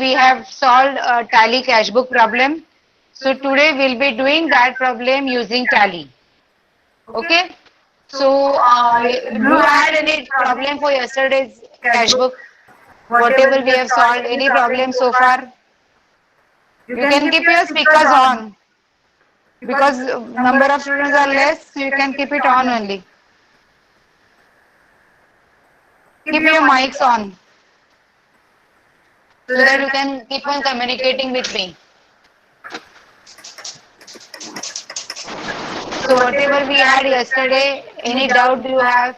we have solved a Tally cashbook problem. So today we'll be doing that problem using Tally. Okay. So do you had any problem for yesterday's cashbook? Whatever we have solved, any problem so far? You can keep your speakers on because number of students are less. So you can keep it on only. Keep your mics on so that you can keep on communicating with me. So whatever we had yesterday, any doubt do you have?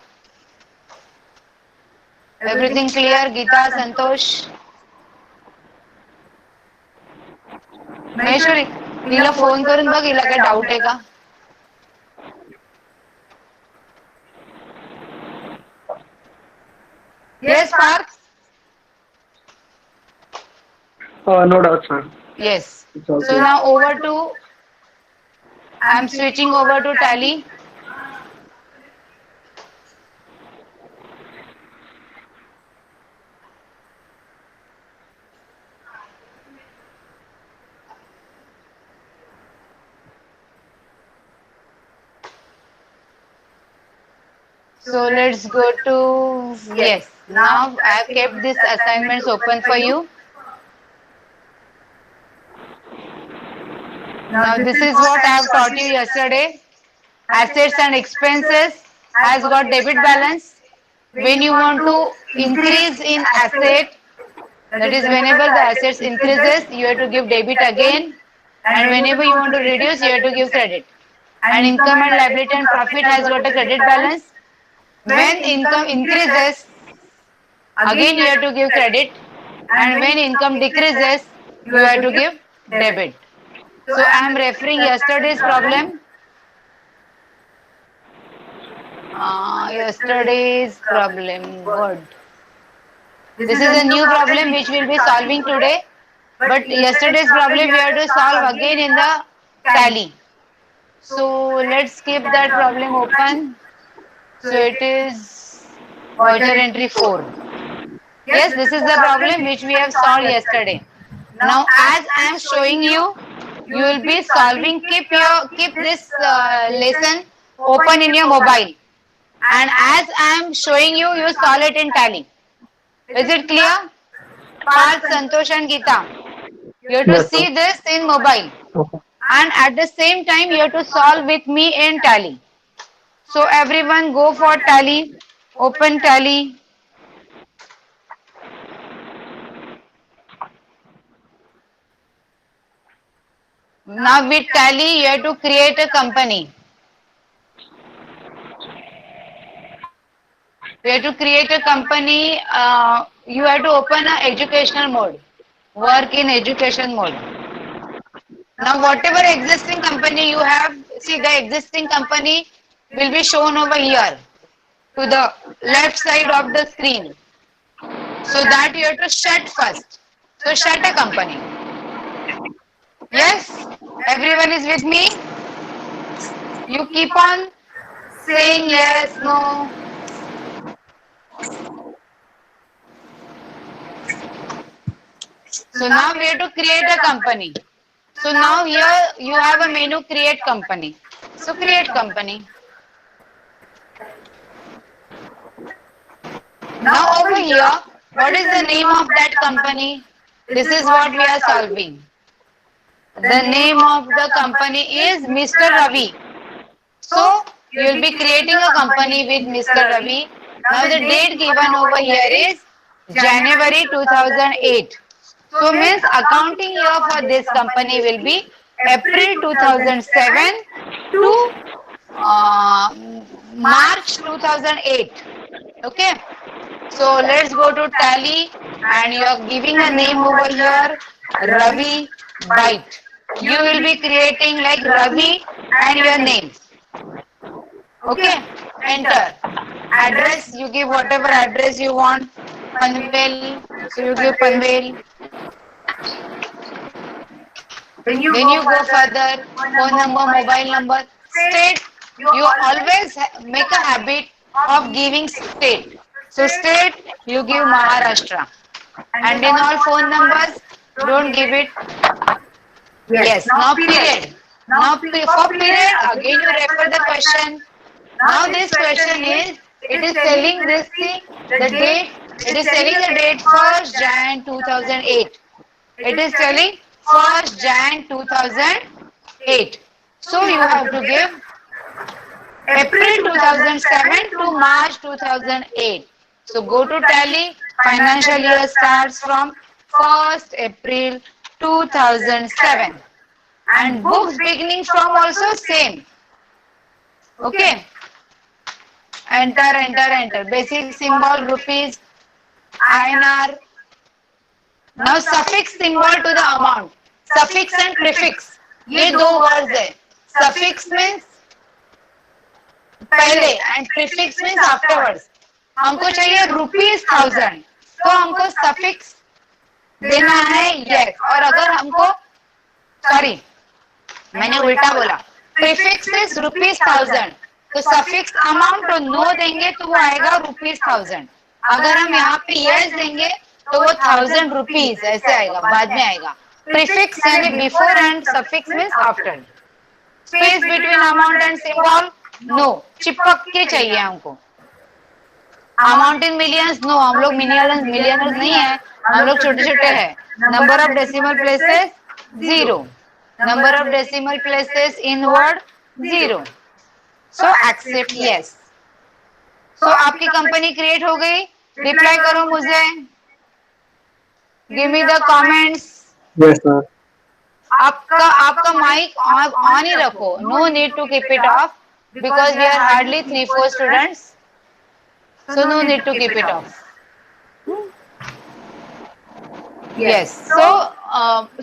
Everything clear? Geeta, Santosh, Maheshwari हिला phone करून बघ हिला काय doubt आहे का Yes, Parth? No doubts, ma'am. Yes. It's all So clear. now over to, I'm switching over to Tally. So let's go to, yes. Now I have kept these assignments open for you. Now this is what I have taught you yesterday. Assets and expenses has got debit balance. When you want to increase in asset, that is whenever the assets increases, you have to give debit again. And whenever you want to reduce, you have to give credit. And income and liability and profit has got a credit balance. When income increases, again you have to give credit. And when income decreases, you have to give debit. So I am referring yesterday's problem. Yesterday's problem. Good. This is a new problem which we'll be solving today. But yesterday's problem we have to solve again in the tally. So let's keep that problem open. So it is voucher entry 4. Yes, this is the problem which we have solved yesterday. Now as I am showing you, you will be solving, keep this lesson open in your mobile. And as I am showing you, you solve it in tally. Is it clear? Parth, Santosh and Geeta. You have to Yes, ma'am. see this in mobile. Okay. And at the same time, you have to solve with me in tally. So everyone go for tally. Open tally. Now with tally, you have to create a company. You have to create a company. You have to open an educational mode. Work in education mode. Now whatever existing company you have, see the existing company will be shown over here to the left side of the screen. So that you have to shut first. So shut a company. Yes? Everyone is with me? You keep on saying yes, no. So now we have to create a company. So now here you have a menu create company. So create company. Now over here, what is the name of that company? This is what we are solving. The name of the company is Mr. Ravi. So you will be creating a company with Mr. Ravi. Now the date given over here is January 2008. So means accounting year for this company will be April 2007 to uh, March 2008. Okay. So let's go to tally and you are giving a name over here Ravi Byte. You will be creating like Ravi and your name. Okay. Enter. Address, you give whatever address you want. Panvel, so you give Panvel. Then you go further, phone number, mobile number, state. You always make a habit of giving state. So state, you give Maharashtra. And in all phone numbers, Don't give it. Yes. Yes. Now period. Now for period again you refer the question. Now this question is, it is telling this thing, the date, it is telling the date 1st Jan 2008. It is telling 1st Jan 2008. So you have to give April 2007 to March 2008. So go to tally. Financial year starts from 1st April 2007. And books beginning from also same. Okay. Enter, enter, enter. Basic symbol rupees, INR. Now suffix symbol to the amount. Suffix and prefix. ये दो words है. Suffix means पहले and prefix means afterwards. हमको चाहिए ₹1000, तो हमको suffix देना है yes. और अगर हमको सॉरी मैंने उल्टा बोला, प्रीफिक्स इज ₹1000, तो सफिक्स अमाउंट तो नो देंगे तो वो आएगा ₹1000. अगर हम यहाँ पे यस देंगे तो वो ₹1000 ऐसे आएगा, बाद में आएगा. प्रीफिक्स यानी before and suffix means after. Space between amount and symbol no, चिपक के चाहिए हमको. अमाउंट इन मिलियंस नो, हम लोग मिलियनर्स नहीं है, हम लोग छोटे छोटे हैं. Number of decimal places 0. Number of decimal places in word 0. So accept yes. So आपकी कंपनी क्रिएट हो गई. रिप्लाई करो मुझे. Give me the comments. Yes, ma'am. आपका माइक ऑन ही रखो. No need to keep it off because we are hardly 3-4 students. So no need to keep it off. Yes.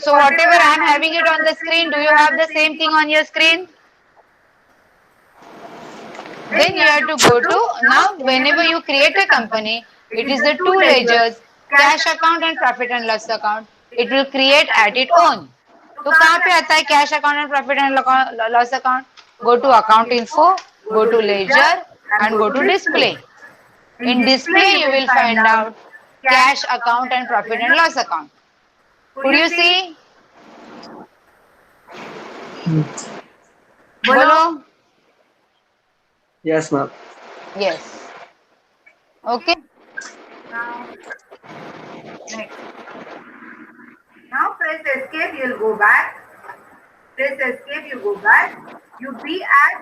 So whatever I am having it on the screen, do you have the same thing on your screen? Then you have to go to, now whenever you create a company, it is the 2 ledgers, cash account and profit and loss account. It will create at its own. तो कहाँ पे आता है cash account and profit and loss account? Go to account info, go to ledger and go to display. In display you will find out cash account and profit and loss account. Could you see? बोलो. Yes, ma'am. Yes. Okay. Now, next. Now press escape, you'll go back. Press escape, you go back. You be at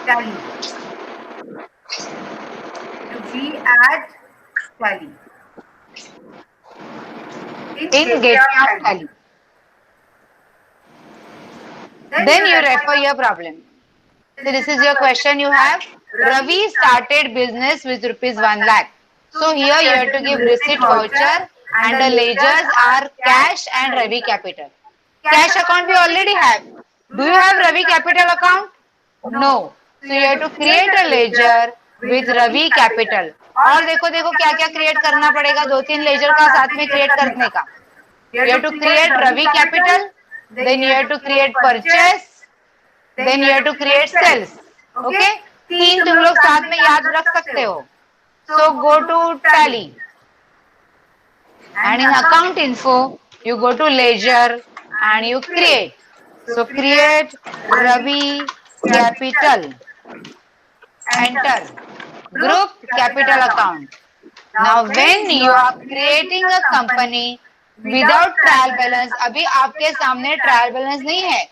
tally. You be at tally. In get out tally. Then you refer your problem. So this is your question you have. Ravi started business with ₹1 lakh. So here you have to give receipt voucher and the ledgers are cash and Ravi capital. Cash account we already have. Do you have Ravi capital account? No. So you have to create a ledger with Ravi capital. और देखो क्या क्या create करना पड़ेगा, 2-3 laser का साथ में create करने का. You have to create Ravi capital, then you have to create purchase, then you have to create sales. Okay? 3 तुम लोग साथ में याद रख सकते हो. So go to tally. And in account info, you go to ledger and you create. So create Ravi capital. Enter. Group capital account. Now when you are creating a company without trial balance, अभी आपके सामने trial balance नहीं है.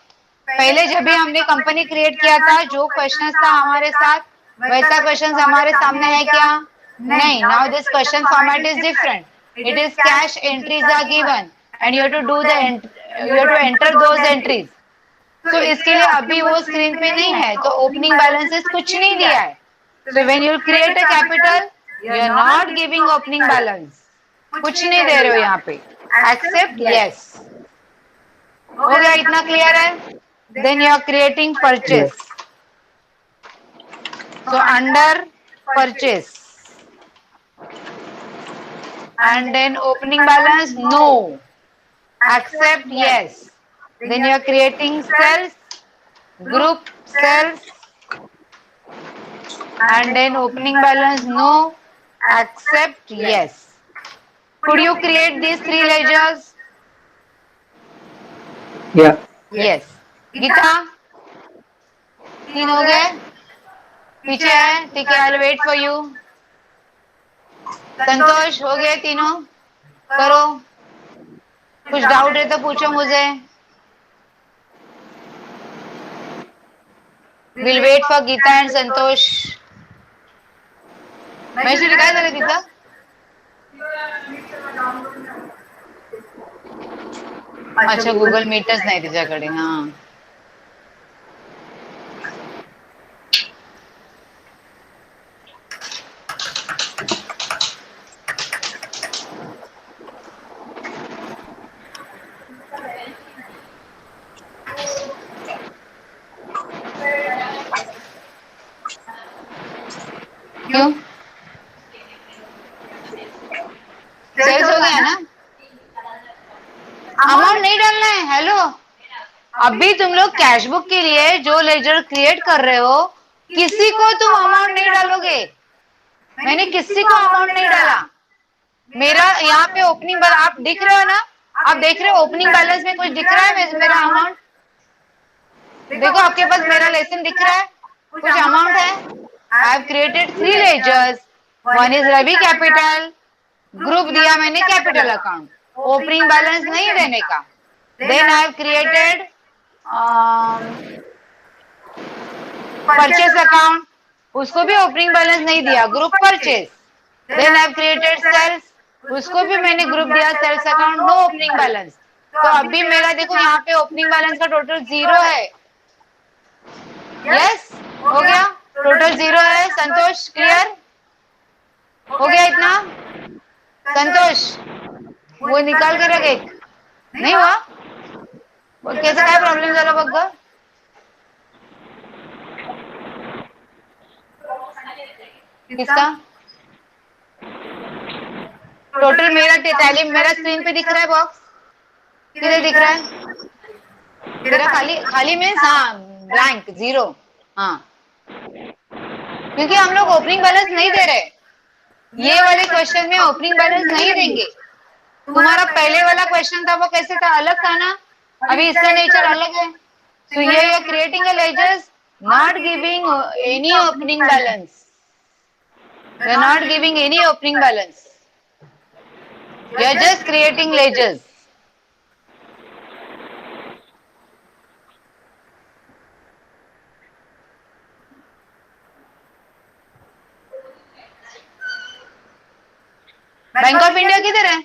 पहले जब भी हमने company create किया था, जो क्वेश्चन था हमारे साथ वैसा क्वेश्चन हमारे सामने है क्या? नहीं. Now this question format is different. It is cash entries are given and you have to do you have to enter those entries. तो इसके लिए अभी वो स्क्रीन पे नहीं है, तो ओपनिंग बैलेंसेस कुछ नहीं दिया है. So when you create a capital, you are not giving opening balance. कुछ नहीं दे रहे हो यहाँ पे. Accept yes. हो गया, इतना क्लियर है? Then you are creating purchase. So under purchase. And then opening balance no. Accept yes. Then you are creating sales, group sales, and then opening balance no. Accept yes. Could you create these three ledgers? Yeah. Yes. Gita, तीन हो गए, पीछे है, ठीक है, I will wait for you. Santosh, हो गए तीनों, करो। कुछ डाउट है तो पूछो मुझे। Will wait for Geeta and Santosh. Maheshwari काय झालं तिचं? अच्छा, गुगल मीटच नाही तिच्याकडे। हा, क्यों? सेल्स हो गया ना? अमाउंट नहीं डालना है। हेलो, अभी तुम लोग कैश बुक के लिए जो लेजर क्रिएट कर रहे हो, किसी को तुम अमाउंट नहीं डालोगे। मैंने किसी को अमाउंट नहीं डाला। मेरा यहाँ पे ओपनिंग बैलेंस आप दिख रहे हो ना? आप देख रहे हो ओपनिंग बैलेंस में कुछ दिख रहा है मेरा अमाउंट? देखो, आपके पास मेरा लेसन दिख रहा है, कुछ अमाउंट है। I have created three ledgers, one is Ravi capital, group दिया मैंने कैपिटल अकाउंट, ओपनिंग बैलेंस नहीं देने का। Then I have created purchase account, उसको भी ओपनिंग बैलेंस नहीं दिया, group purchase. Then I have created sales, उसको भी मैंने ग्रुप दिया sales account, no opening balance. तो अभी मेरा देखो यहाँ पे ओपनिंग बैलेंस का टोटल 0 है। यस, हो गया, टोटल 0 है। संतोष, क्लियर हो गया इतना? संतोष, वो निकाल के रख एक, नहीं हुआ? कैसे काय प्रॉब्लेम झाला बघ ग? किसका? टोटल मेरा टैली मेरा स्क्रीन पे दिख रहा है बॉक्स, किधर दिख रहा है? तेरा खाली खाली में, हाँ, ब्लैंक 0। हाँ, क्योंकि हम लोग ओपनिंग बैलेंस नहीं दे रहे। ये वाले क्वेश्चन में ओपनिंग बैलेंस नहीं देंगे। तुम्हारा पहले वाला क्वेश्चन था वो कैसे था? अलग था ना? अभी इसका नेचर अलग है। So here you are creating a ledgers, not giving any opening balance. You are not giving any opening balance. You are just creating ledgers. Bank of India किधर है?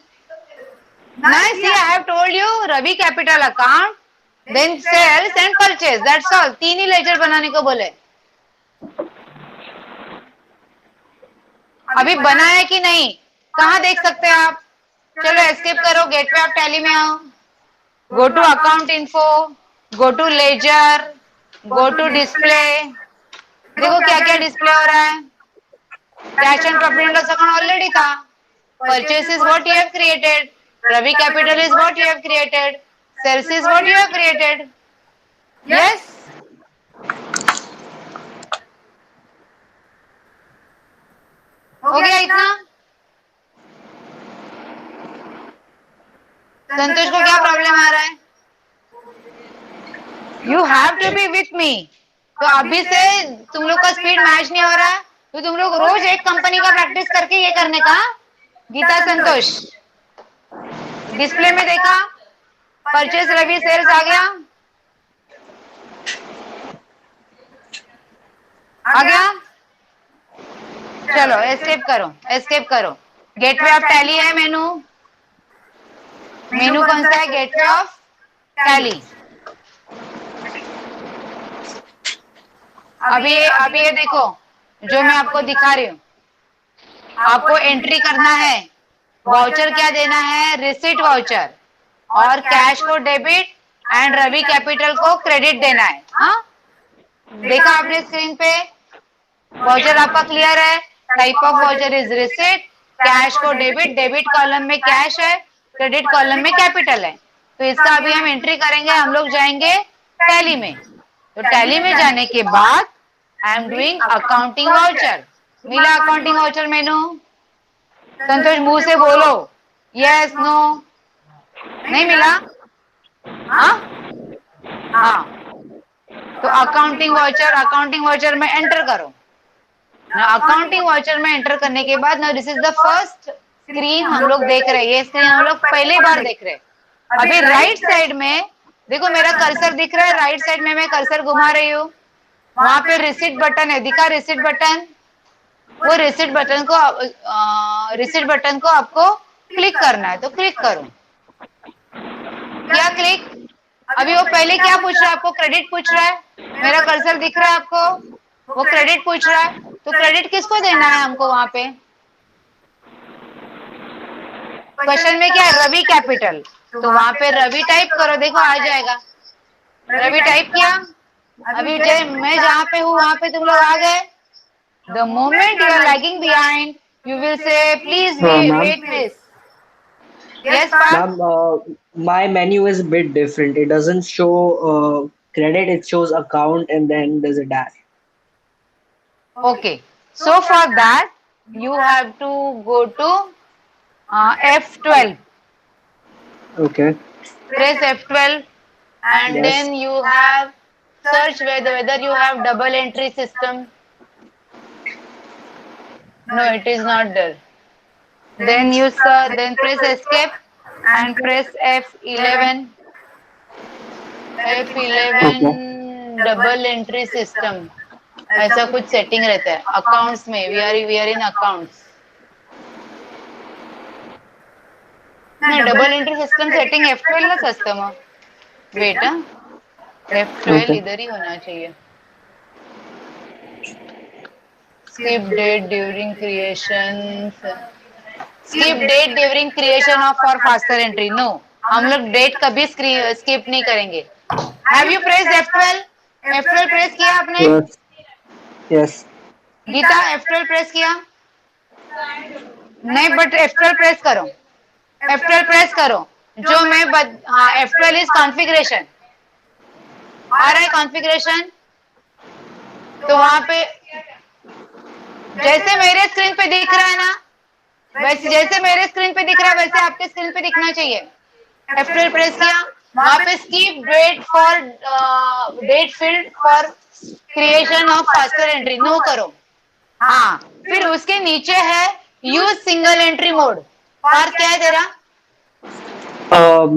Nice, see, I have told you, Ravi capital account, then sales and purchase. That's all. तीन ही laser बनाने को बोले। अभी बना है कि नहीं? कहाँ देख सकते हैं आप? चलो एस्केप करो, गेटवे ऑफ टैली में आओ, go to account info, go to ledger, go to display. देखो क्या क्या डिस्प्ले हो रहा है। Cash and profit and loss account already था। Purchase is what you have created, Ravi capital is what you have created, sales is what you have created. Yes, हो गया इतना? संतोष को क्या प्रॉब्लम आ रहा है? You have to be with me. तो अभी से तुम लोग का स्पीड मैच नहीं हो रहा, तो तुम लोग रोज एक कंपनी का प्रैक्टिस करके ये करने का। गीता, संतोष, डिस्प्ले में देखा, परचेस रवि सेल्स आ गया, आ गया। चलो एस्केप करो, एस्केप करो। गेटवे ऑफ टैली है मेनू, मेनू कौन सा है? Gateway of tally. अभी ये देखो जो मैं आपको दिखा रही हूँ, आपको एंट्री करना है, वाउचर क्या देना है? रिसीट वाउचर, और कैश को डेबिट एंड रवि कैपिटल को क्रेडिट देना है। हाँ, देखा आपने स्क्रीन पे? वाउचर आपका क्लियर है? Type of voucher is receipt, cash को डेबिट, डेबिट कॉलम में कैश है, क्रेडिट कॉलम में कैपिटल है। तो इसका अभी हम एंट्री करेंगे। हम लोग जाएंगे टैली में, तो टैली में जाने के बाद I am doing accounting voucher. मिला अकाउंटिंग वाउचर मेनू? संतोष, मुंह से बोलो, यस नो, नहीं मिला? हाँ हाँ, तो अकाउंटिंग वाउचर में एंटर करो ना। अकाउंटिंग वाउचर में एंटर करने के बाद ना, this is the first screen हम लोग देख रहे हैं। ये स्क्रीन हम लोग पहली बार देख रहे हैं। अभी राइट साइड में देखो, मेरा कर्सर दिख रहा है। राइट साइड में मैं कर्सर घुमा रही हूँ, वहां पे रिसीट बटन है, दिखा रिसीट बटन। वो रिसीट बटन को आपको क्लिक करना है, तो क्लिक करो। क्या क्लिक? अभी वो पहले क्या पूछ रहा है आपको? क्रेडिट पूछ रहा है। मेरा कर्सर दिख रहा है आपको, वो क्रेडिट पूछ रहा है। तो क्रेडिट किसको देना है हमको वहां पे? क्वेश्चन में क्या है? रवि कैपिटल। तो वहां पे रवि टाइप करो, देखो आ जाएगा। रवि टाइप किया। अभी मैं जहाँ पे हूँ वहां पे तुम लोग आ गए। The moment you are lagging behind, you will say please Ma'am. Wait please. Yes Parth? Ma'am, my menu is a bit different. It doesn't show credit, it shows account and then there's a dash. Okay. So for that, you have to go to F12. Okay. Press F12, and Yes. then you have search whether you have double entry system. No, it is not there. Then then press escape and press F11. Okay. F11 double entry system. ऐसा कुछ setting रहता है accounts में। We are in accounts. नाही, double entry system setting F12 लाच असतं मग। Wait हा, F12 Okay. इधर ही होना चाहिए। Skip date during creation, skip date during creation of for faster entry. No, हम लोग डेट कभी स्किप नहीं करेंगे। Have you press F12? F12 press किया आपने? Yes. Yes. Gita F12 press किया? नहीं, बट F12 प्रेस करो। F12 प्रेस करो। जो मैं हाँ, F12 इज कॉन्फ़िगरेशन। आ रहा है कॉन्फ़िगरेशन? तो वहां पे जैसे मेरे स्क्रीन पे दिख रहा है ना, वैसे जैसे मेरे स्क्रीन पे दिख रहा है वैसे आपके स्क्रीन पे दिखना चाहिए। F12 प्रेस किया, वहां पे skip date for date field for creation of faster entry, no करो। हाँ, फिर उसके नीचे है use single entry mode. Parth क्या है तेरा?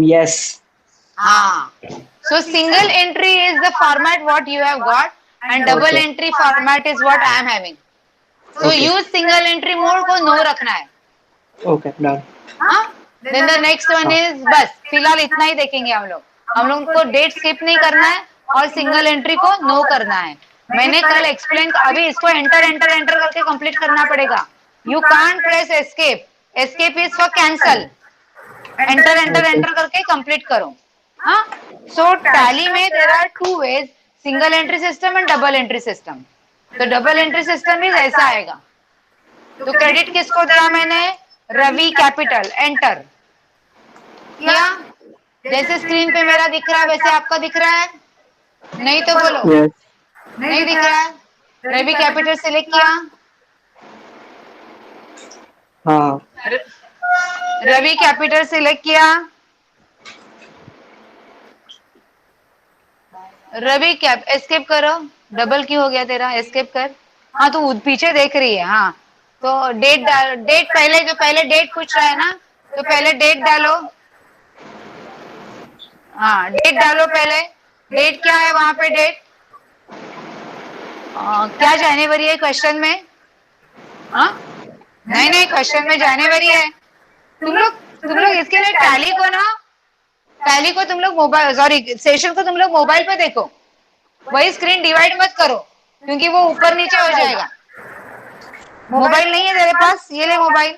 Yes. हाँ, so single entry is the format what you have got, and double Okay. entry format is what I am having. So Okay. use single entry mode को no रखना है। Okay. Done. हाँ, then the next one is, बस फिलहाल इतना ही देखेंगे हम लोग। हम लोग को डेट स्किप नहीं करना है और सिंगल एंट्री को नो करना है। मैंने कल एक्सप्लेन, अभी इसको एंटर एंटर एंटर करके कंप्लीट करना पड़ेगा। You can't press escape, escape is for cancel. Enter enter Okay. Enter करके कंप्लीट करो। हाँ, सो टैली में there are two ways, single entry system and double entry system. तो डबल एंट्री सिस्टम भी ऐसा आएगा। तो क्रेडिट किसको दिया मैंने? रवि कैपिटल, एंटर किया। जैसे स्क्रीन पे मेरा दिख रहा है वैसे आपका दिख रहा है? नहीं तो बोलो। Yes. नहीं दिख रहा है? रवि कैपिटल सिलेक्ट किया, हाँ. रवि कैपिटल सिलेक्ट किया, रवि कैप एस्केप करो। डबल क्यों हो गया तेरा? एस्केप कर। हाँ, तू पीछे देख रही है। हाँ, तो डेट पहले, जो पहले डेट पूछ रहा है ना, तो पहले डेट डालो। हाँ, डेट डालो पहले। डेट क्या है वहां पे? डेट क्या जनवरी है क्वेश्चन में? हाँ, नहीं नहीं, क्वेश्चन में जनवरी है। तुम लोग इसके लिए टैली को तुम लोग मोबाइल, सॉरी, सेशन को तुम लोग मोबाइल पे देखो। वही स्क्रीन डिवाइड मत करो, क्योंकि वो ऊपर नीचे हो जाएगा। मोबाइल नहीं है तेरे पास? ये ले मोबाइल।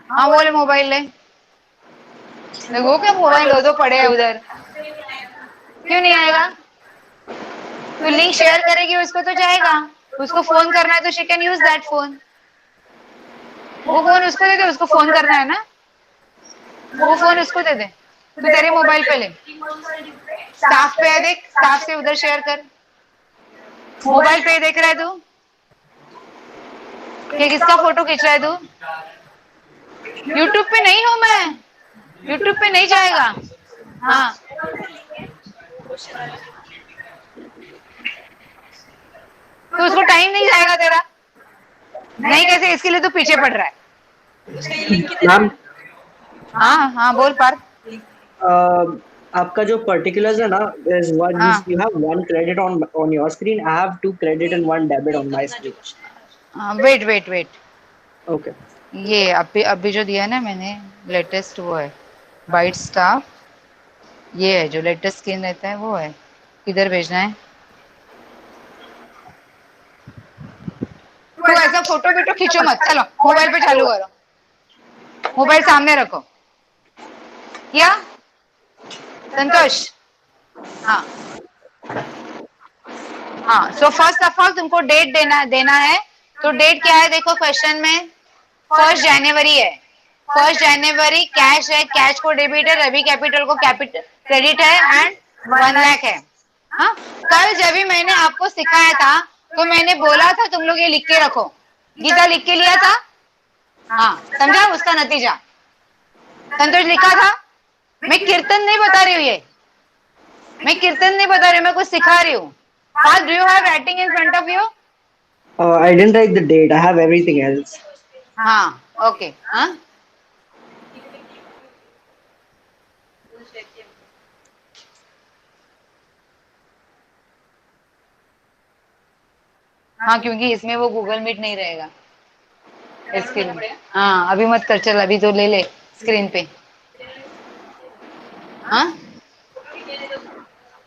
हाँ, वो ले मोबाइल ले। देखो क्या मोबाइल दो दो पड़े हैं उधर। क्यों नहीं आएगा? तो लिंक शेयर करेगी उसको तो जाएगा। उसको फोन करना है तो she can use that phone. वो फोन उसको दे दे, उसको फोन करना है ना, वो फोन उसको दे दे। तू तेरे मोबाइल पे ले, स्टाफ पे है, देख स्टाफ से उधर शेयर कर। मोबाइल पे देख रहा है तू? कि किसका फोटो खींच रहा है तू? यूट्यूब पे नहीं हूँ मैं, यूट्यूब पे नहीं जाएगा। हाँ तो उसको टाइम नहीं जाएगा तेरा। नहीं कैसे, इसके लिए तो पीछे पड़ रहा है। मैम हाँ हाँ बोल पार्थ। आपका जो पर्टिकुलर्स है ना, इज वन, हाँ you have one credit on your screen, I have two credit and one debit on my screen. Wait wait wait, okay. ये अभी अभी जो दिया ना मैंने लेटेस्ट वो है बाइट स्टाफ, ये है जो लेटेस्ट स्क्रीन रहता है वो है। किधर भेजना है? तू ऐसा फोटो वीटो खींचो मत, चलो मोबाइल पे चालू करो, मोबाइल सामने रखो। क्या संतोष? हाँ हाँ, सो फर्स्ट ऑफ ऑल तुमको डेट देना देना है। तो डेट क्या है देखो क्वेश्चन में, 1 जनवरी है। 1 जनवरी कैश है, कैश को डेबिट है, रवि कैपिटल को कैपिटल क्रेडिट है एंड 1 लाख है। हाँ, कल जब भी मैंने आपको सिखाया था तो मैंने बोला था तुम लोग ये लिख के रखो। गीता लिख के लिया था? हाँ, समझा उसका नतीजा? संतोष लिखा था? मैं कीर्तन नहीं बता रही हूँ, ये मैं कीर्तन नहीं बता रही हूँ, मैं कुछ सिखा रही हूँ। Do you have writing in front of you? I didn't write the date, I have everything else. हाँ ओके। हाँ हाँ, क्योंकि इसमें वो गूगल मीट नहीं रहेगा इसके लिए। हाँ अभी मत कर, चल अभी तो ले ले स्क्रीन पे। हाँ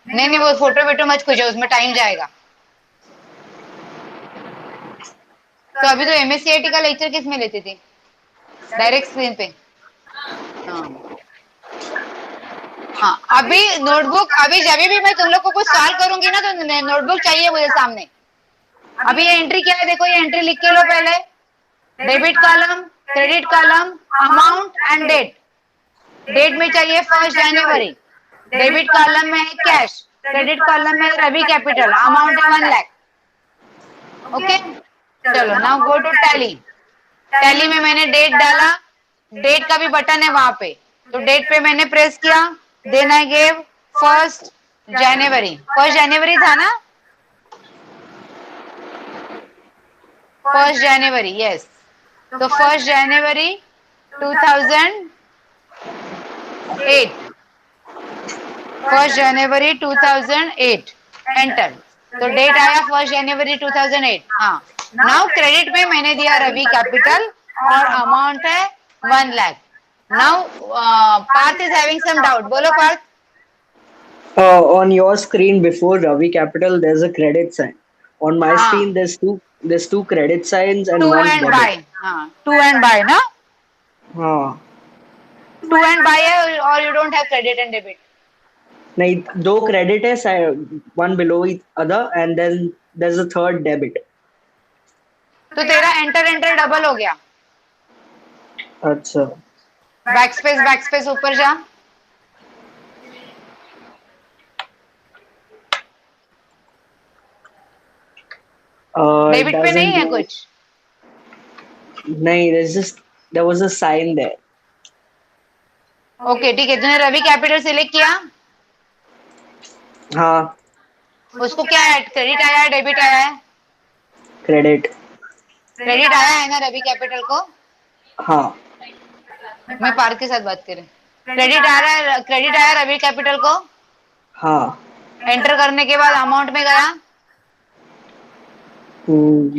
नहीं नहीं, वो फोटो वीटो मत खींचो, उसमें टाइम जाएगा। तो अभी तो एमएससीआईटी का लेक्चर किस में लेती थी? डायरेक्ट स्क्रीन पे। हाँ हाँ, अभी नोटबुक, अभी जब भी मैं तुम लोग को कुछ सॉल्व करूंगी ना तो नोटबुक चाहिए मुझे सामने। अभी ये एंट्री क्या है देखो, ये एंट्री लिख के लो पहले। Debit column, credit column, amount and date. Date में चाहिए 1 जनवरी, डेबिट कॉलम में है कैश, क्रेडिट कॉलम में रवि कैपिटल, अमाउंट है 1 लाख। ओके चलो, now go to Tally. Tally में मैंने डेट डाला, डेट का भी बटन है वहां पे, तो डेट पे मैंने प्रेस किया, देन आई गेव 1 जनवरी। 1 जनवरी था ना? 1 जनवरी, यस। तो 1 जनवरी 2008, 1 जनवरी 2008 एंटर। तो डेट आया 1 जनवरी 2008। हाँ, नाउ क्रेडिट में मैंने दिया रवि कैपिटल और अमाउंट है 1 lakh. Now Parth is having some doubt, बोलो Parth. On your screen before Ravi Capital, there's a credit sign. On my हाँ, screen, there's two credit signs and two one and debit. By. हाँ, to and by ना? हाँ to and by है और you don't have credit and debit. नहीं, दो credit है, one below each other, and then there's a third debit. तो तेरा एंटर एंटर डबल हो गया। अच्छा, बैक स्पेस ऊपर जा। it डेबिट पे नहीं doesn't है do. कुछ? नहीं, there was a sign there. Okay ठीक है, तूने रवि कैपिटल सिलेक्ट किया, हाँ, उसको क्या है, क्रेडिट आया है डेबिट आया है? क्रेडिट। क्रेडिट आया है ना रवि कैपिटल को? हाँ मैं पार्थ के साथ बात कर रही हूँ। क्रेडिट आ रहा है, क्रेडिट आया रवि कैपिटल को। हाँ, एंटर करने के बाद अमाउंट में गया,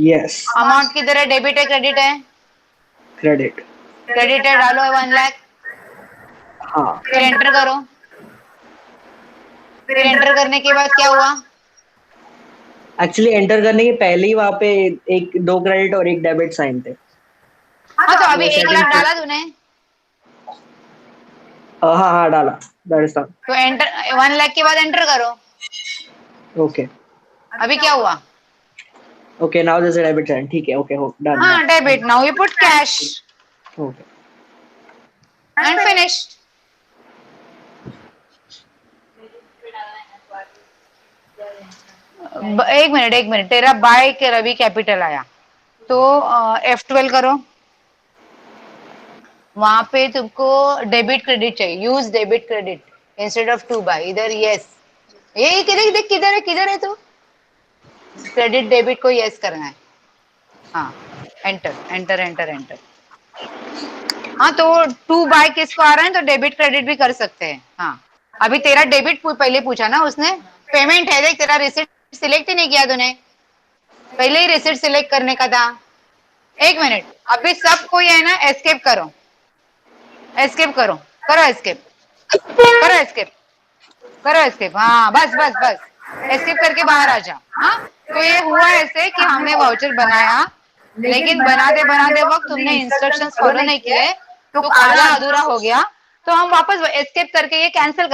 यस, अमाउंट किधर है, डेबिट है क्रेडिट है? क्रेडिट। क्रेडिट है, डालो 1 लाख। हाँ, फिर एंटर करो, फिर एंटर करने के बाद क्या हुआ? एक्चुअली एंटर करने के पहले ही वहाँ पे एक दो क्रेडिट और एक डेबिट साइन थे। हाँ तो अभी वो 1 लाख सेटिंग डाला तूने, हाँ हाँ डाला, दैट इज तो एंटर 1 लाख के बाद एंटर करो। ओके। अभी क्या हुआ? Okay, now this debit sign, ठीक है, ओके, हो डन। हाँ debit, now you put cash okay, and finished. एक मिनट, तेरा बाय के रवि कैपिटल आया तो F12 करो। वहां पे तुमको डेबिट क्रेडिट चाहिए, use debit credit instead of to by. इधर यस, ये देख देख किधर है तू, क्रेडिट डेबिट को यस करना है। हाँ, एंटर एंटर एंटर एंटर। हाँ तो टू बाय किसको आ रहा है, तो डेबिट क्रेडिट भी कर सकते हैं। हाँ, अभी तेरा डेबिट पहले पूछा ना उसने, पेमेंट है देख, तेरा रिसिप्ट सिलेक्ट ही नहीं किया तूने, पहले ही रिसिप्ट सिलेक्ट करने का था। एक मिनट, अभी सब कोई है ना, एस्केप करो, एस्केप करो, करो एस्केप, करो एस्केप, करो एस्केप। हाँ बस बस बस, एस्केप करके बाहर आ जा। हाँ, तो ये हुआ ऐसे कि हमने वाउचर बनाया, लेकिन बनाते बनाते वक्त तुमने इंस्ट्रक्शंस फॉलो नहीं किए, तो आधा अधूरा हो गया। तो हम वापस एस्केप करके ये कैंसिल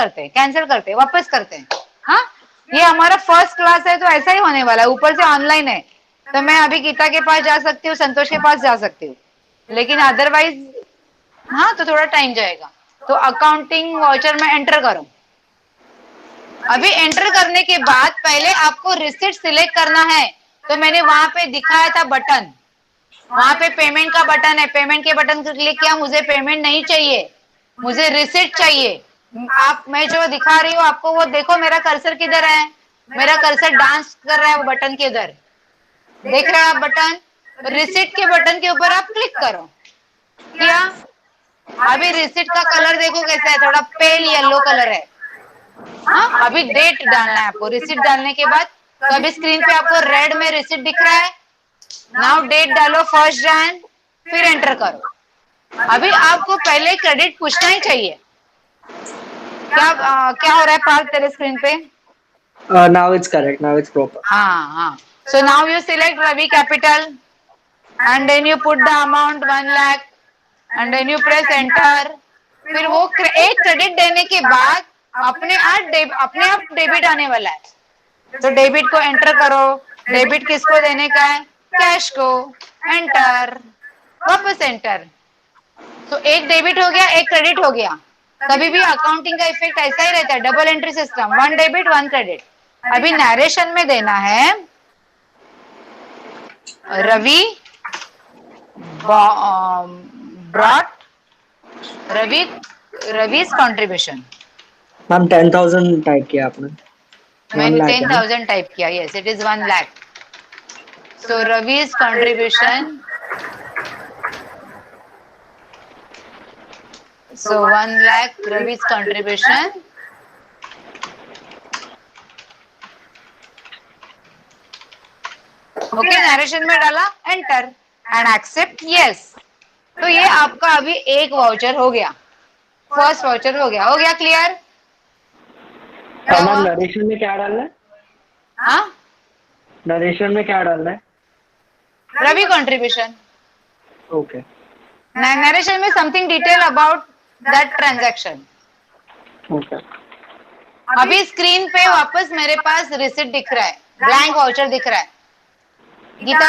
करते वापस करते हैं। हाँ, ये हमारा फर्स्ट क्लास है तो ऐसा ही होने वाला है, ऊपर से ऑनलाइन है। तो मैं अभी गीता के पास जा सकती हूँ, संतोष के पास जा सकती हूँ, लेकिन अदरवाइज हाँ तो थोड़ा टाइम जाएगा। तो अकाउंटिंग वाउचर में एंटर करो। अभी एंटर करने के बाद पहले आपको रिसिप्ट सिलेक्ट करना है। तो मैंने वहां पे दिखाया था बटन, वहां पे पेमेंट का बटन है, पेमेंट के बटन को क्लिक किया, मुझे पेमेंट नहीं चाहिए, मुझे रिसिप्ट चाहिए। आप, मैं जो दिखा रही हूँ आपको वो देखो, मेरा कर्सर किधर है, मेरा कर्सर डांस कर रहा है वो बटन के उधर, देख रहे हैं आप बटन, रिसिप्ट के बटन के ऊपर आप क्लिक करो। किया, अभी रिसिप्ट का कलर देखो कैसा है, थोड़ा पेल येलो कलर है। हाँ, अभी डेट डालना है आपको रिसिप्ट डालने के बाद। तो अभी स्क्रीन पे आपको रेड में रिसिप्ट दिख रहा है, नाउ डेट डालो 1 जन, फिर एंटर करो। अभी आपको पहले क्रेडिट पूछना ही चाहिए। क्या हो रहा है पार्थ तेरे स्क्रीन पे? Now it's correct. Now it's proper. हाँ हाँ, so now you select Ravi capital and then you put the amount 1 lakh and then you press enter. फिर वो एक क्रेडिट देने के बाद अपने आप डेबिट आने वाला है। तो डेबिट को एंटर करो, डेबिट किसको देने का है, कैश को, एंटर, वापस एंटर। तो एक डेबिट हो गया, एक क्रेडिट हो गया। कभी भी अकाउंटिंग का इफेक्ट ऐसा ही रहता है, double entry system, 1 debit 1 credit. अभी नरेशन में देना है Ravi brought Ravi Ravi's contribution. Ma'am 10,000 type किया आपने, 1 मैंने लाख है ना? 10,000 टाइप किया, yes it is 1 lakh. So Ravi's contribution, so 1 lakh Ravi's contribution, okay, narration में डाला एंटर एंड एक्सेप्ट यस। तो ये आपका अभी एक वाउचर हो गया, फर्स्ट वाउचर हो गया क्लियर? क्या मैम हुआ? नरेशन में क्या डालना है? हाँ, नरेशन में क्या डालना है? Ravi contribution, okay. नरेशन में something detail about that transaction. Okay. अभी स्क्रीन पे वापस मेरे पास रिसिप्ट दिख रहा है, ब्लैंक वाउचर दिख रहा है। गीता,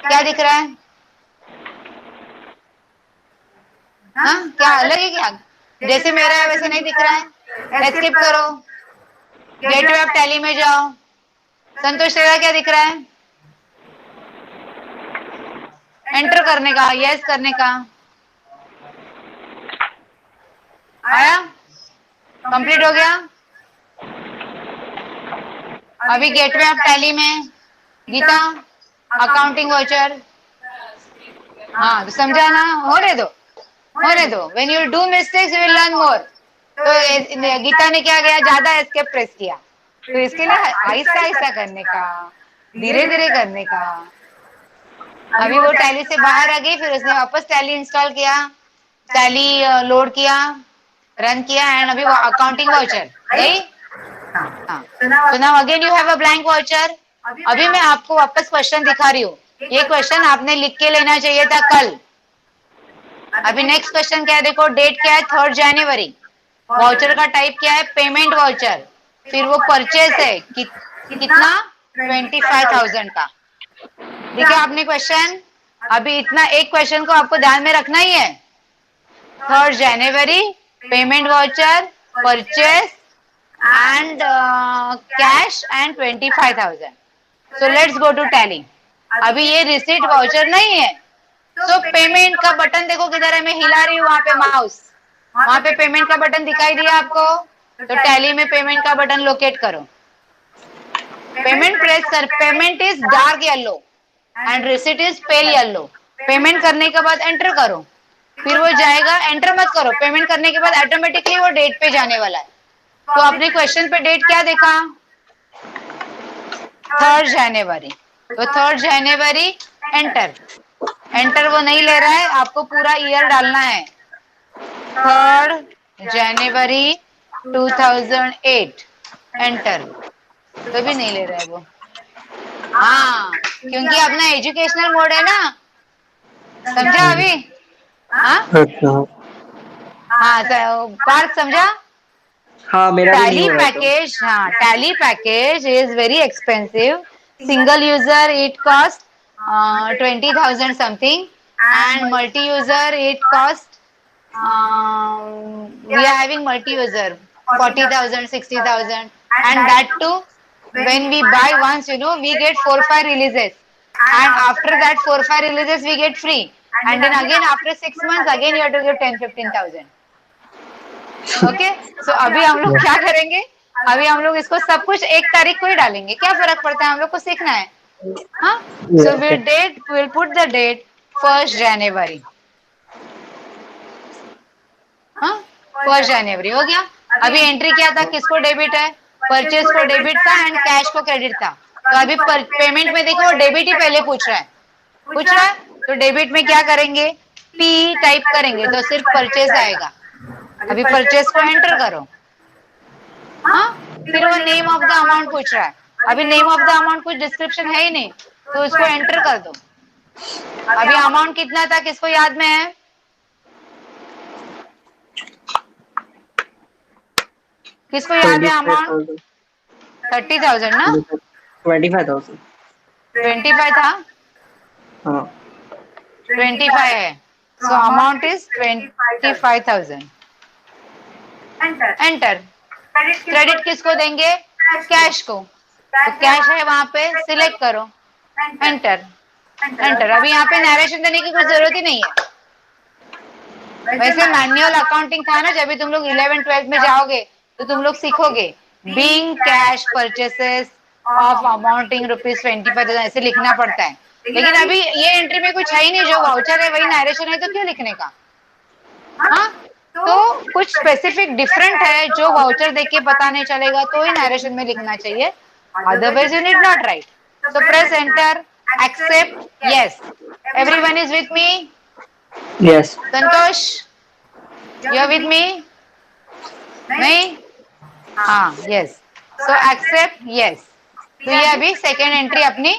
क्या दिख रहा है? हाँ, क्या अलग है क्या? जैसे मेरा है वैसे नहीं दिख रहा है। एस्केप करो, गेटवे ऑफ टैली में जाओ। संतोष तेरा क्या दिख रहा है? एंटर करने का, यस करने का, आया, कंप्लीट हो गया। अभी गेटवे ऑफ टैली में गीता, अकाउंटिंग वाउचर। हाँ तो समझा ना, होने दो, when you do mistakes you will learn more. तो गीता ने क्या किया, ज्यादा एस्केप प्रेस किया, तो इसके लिए आहिस्ता आहिस्ता करने का, धीरे धीरे करने का। अभी वो टैली से बाहर आ गई, फिर उसने वापस टैली इंस्टॉल किया, टैली लोड किया, रन किया एंड अभी वो अकाउंटिंग वाउचर गई। हाँ, तो now again you have a blank voucher. अभी मैं आपको वापस क्वेश्चन दिखा रही हूँ, ये क्वेश्चन आपने लिख के लेना चाहिए था कल। अभी नेक्स्ट क्वेश्चन क्या है, देखो डेट क्या है, 3 जनवरी। वाउचर का टाइप क्या है, पेमेंट वाउचर। फिर वो परचेज है कितना, 25,000 का। देखिए आपने क्वेश्चन, अभी इतना एक क्वेश्चन को आपको ध्यान में रखना ही है। 3 जनवरी, payment voucher, purchase and cash and 25,000. So let's go to tally. अभी ये रिसीट वाउचर नहीं है, सो पेमेंट का बटन देखो किधर है, मैं हिला रही हूँ वहां पे माउस, वहां पे पेमेंट का बटन दिखाई दिया आपको, तो टैली में पेमेंट का बटन लोकेट करो, पेमेंट प्रेस कर, payment is dark yellow and receipt is pale yellow, payment करने के बाद एंटर करो, फिर वो जाएगा, एंटर मत करो, पेमेंट करने के बाद ऑटोमेटिकली वो डेट पे जाने वाला है। तो आपने क्वेश्चन पे डेट क्या देखा, 3rd जनवरी, तो 3rd जनवरी एंटर, एंटर वो नहीं ले रहा है, आपको पूरा ईयर डालना है, 3rd जनवरी 2008 एंटर, तो भी नहीं ले रहा है वो, हाँ क्योंकि अपना एजुकेशनल मोड है ना, समझा अभी, हाँ अच्छा हाँ पार्थ समझा, हाँ, मेरा भी नहीं टैली हो रहा है तो। पैकेज, हाँ tally package is very expensive, single user it cost 20,000 something and multi-user it cost we are having multi-user 40,000 60,000 and that too when we buy once we get 4-5 releases and after that 4-5 releases we get free and then again after 6 months again you have to give 10-15,000 okay so अभी हम लोग क्या करेंगे, अभी हम लोग इसको सब कुछ 1 तारीख को ही डालेंगे, क्या फर्क पड़ता है, हम लोग को सीखना है, हाँ सो Okay. we'll put the date 1st January, हाँ 1st जनवरी हो गया, अभी एंट्री क्या था, किसको डेबिट है, परचेज को डेबिट था एंड कैश को क्रेडिट था, तो अभी पेमेंट में देखो डेबिट ही पहले पूछ रहा है, तो डेबिट में क्या करेंगे, पी टाइप करेंगे तो सिर्फ परचेज आएगा, अभी परचेज को एंटर करो, हाँ फिर वो नेम ऑफ द अमाउंट पूछ रहा है, अभी नेम ऑफ द अमाउंट कुछ डिस्क्रिप्शन है ही नहीं, तो उसको एंटर कर दो, अभी अमाउंट कितना था किसको याद में है, किसको याद है अमाउंट, 30,000 ना, 25,000 25 था, हाँ 25 है, सो अमाउंट इज 25,000 एंटर, क्रेडिट किसको देंगे, कैश को, तो कैश है वहां पे सिलेक्ट करो, एंटर एंटर, अभी यहाँ पे नरेशन देने की कुछ जरूरत ही नहीं है, वैसे मैनुअल अकाउंटिंग था ना, जब भी तुम लोग 11th-12th में जाओगे तो तुम लोग सीखोगे being cash purchases of amounting ₹25,000 ऐसे लिखना पड़ता है, लेकिन अभी ये एंट्री में कुछ है ही नहीं, जो वाउचर है वही नरेशन है, तो क्यों लिखने का, हाँ तो कुछ स्पेसिफिक डिफरेंट है जो वाउचर देख के पता नहीं चलेगा तो ही नरेशन में लिखना चाहिए, otherwise you need not write, so press enter, accept, yes, everyone is with me, yes Santosh you are with me, नहीं, हाँ यस, सो एक्सेप्ट यस, तो ये अभी सेकेंड एंट्री अपनी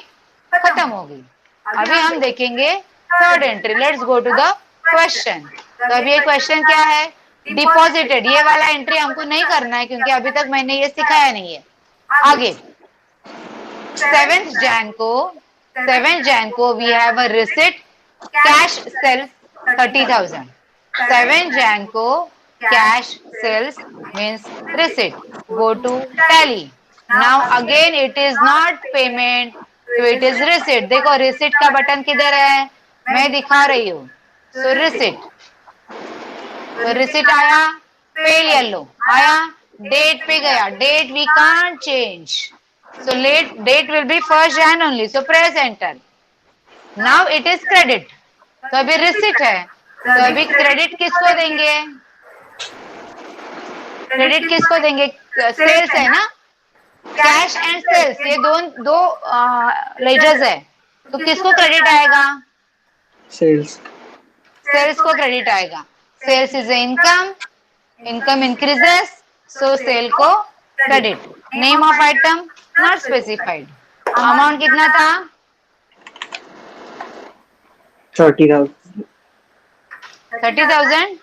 खत्म हो गई, अभी हम देखेंगे third entry, let's go to the question, तो अभी ये क्वेश्चन क्या है, डिपॉजिटेड, ये वाला एंट्री हमको नहीं करना है क्योंकि अभी तक मैंने ये सिखाया नहीं है, आगे 7th Jan को we have a receipt, cash sales 30,000, 7th Jan को cash sales means receipt, go to Tally, now again it is not payment, तो इट इज रिसिट, देखो रिसिट का बटन किधर है, मैं दिखा रही हूँ, सो रिसिट, तो रिसिट आया, पेल येलो आया, डेट पे गया, date we can't change, so date will be 1st Jan only, so press enter, now it is credit, तो अभी रिसिट है, तो अभी क्रेडिट किसको देंगे, क्रेडिट किसको देंगे, सेल्स है ना, कैश एंड सेल्स ये दो लेजर्स है, तो किसको क्रेडिट आएगा, सेल्स सेल्स को क्रेडिट आएगा, sales is income, income increases, so sale को credit, name of item not specified, amount कितना था, 30,000 30,000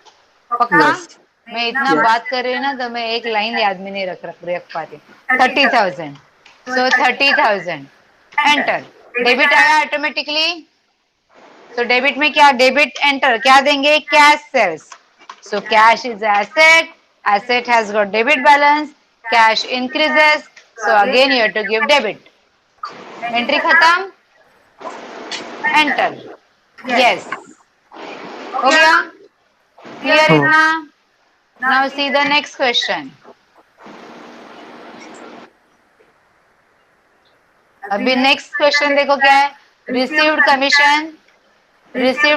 पक्का, Yes. मैं इतना Yes. बात कर रही हूँ ना तो मैं एक लाइन याद में नहीं रख पाती, 30,000, सो 30,000 एंटर, डेबिट आया ऑटोमेटिकली, तो डेबिट में क्या, डेबिट एंटर क्या देंगे, cash sales, so cash is asset, asset has got debit balance, cash increases, so again you have to give debit, entry खत्म, एंटर, यस हो गया? क्लियर हाँ। इतना? Now see the next question. अभी next question देखो क्या है. Received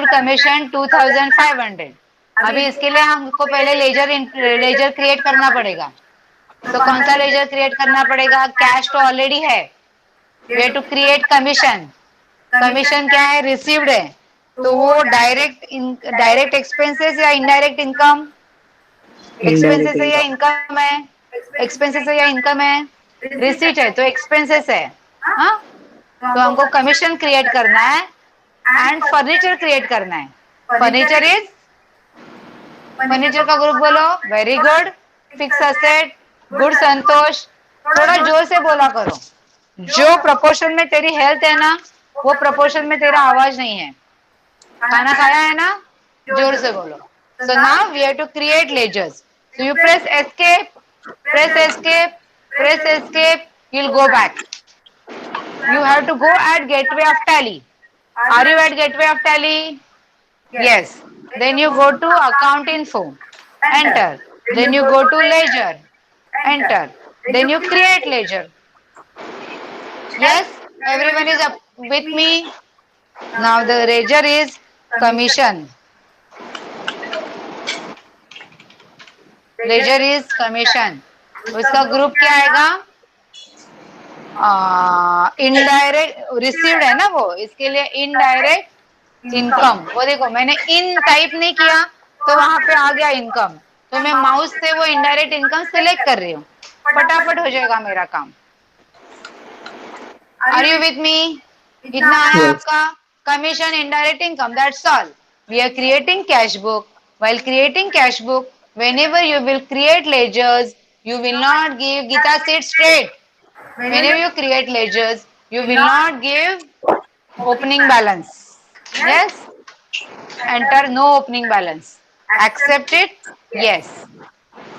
commission 2500. अभी इसके लिए हमको पहले लेजर क्रिएट करना पड़ेगा. तो कौन सा लेजर क्रिएट करना पड़ेगा? कैश तो ऑलरेडी है. We have to create commission. Commission क्या है? रिसीव्ड है. तो वो डायरेक्ट एक्सपेंसेस या इनडायरेक्ट इनकम? इनडायरेक्ट एक्सपेंसेस है या इनकम। इनकम है? एक्सपेंसेस है या इनकम है? रिसीट है तो एक्सपेंसेस है. हाँ, तो हमको कमीशन क्रिएट करना है एंड फर्नीचर क्रिएट करना है. फर्नीचर का ग्रुप बोलो. Very good. Fix asset. Good Santosh. थोड़ा जोर से बोला करो. जो प्रपोर्शन में तेरी हेल्थ है ना, वो प्रपोर्शन में तेरा आवाज नहीं है. खाना खाया है ना? जोर से बोलो. So now we have to create ledgers. So you press escape, press escape, you'll go back. You have to go at gateway of tally. Are you at gateway of tally? Yes. Then you go to account info. Enter. Then you go to ledger. Enter. Then you create ledger. Yes? Everyone is up with me? Now the ledger is commission. Ledger is commission. उसका group क्या आएगा? Indirect received है ना वो, इसके लिए indirect income. वो देखो मैंने इन टाइप नहीं किया तो वहां पे आ गया इनकम. तो मैं माउस से वो इनडायरेक्ट इनकम सिलेक्ट कर रही हूँ. फटाफट हो जाएगा मेरा काम. Are you with me? इतना आया Yes. आपका? Commission, indirect income, that's all. We are creating cash book. While creating cash book, whenever you will create ledgers, you will not give, Gita sit straight. Whenever you create ledgers, you will not give opening balance. Yes? Enter no opening balance. Accept it? Yes.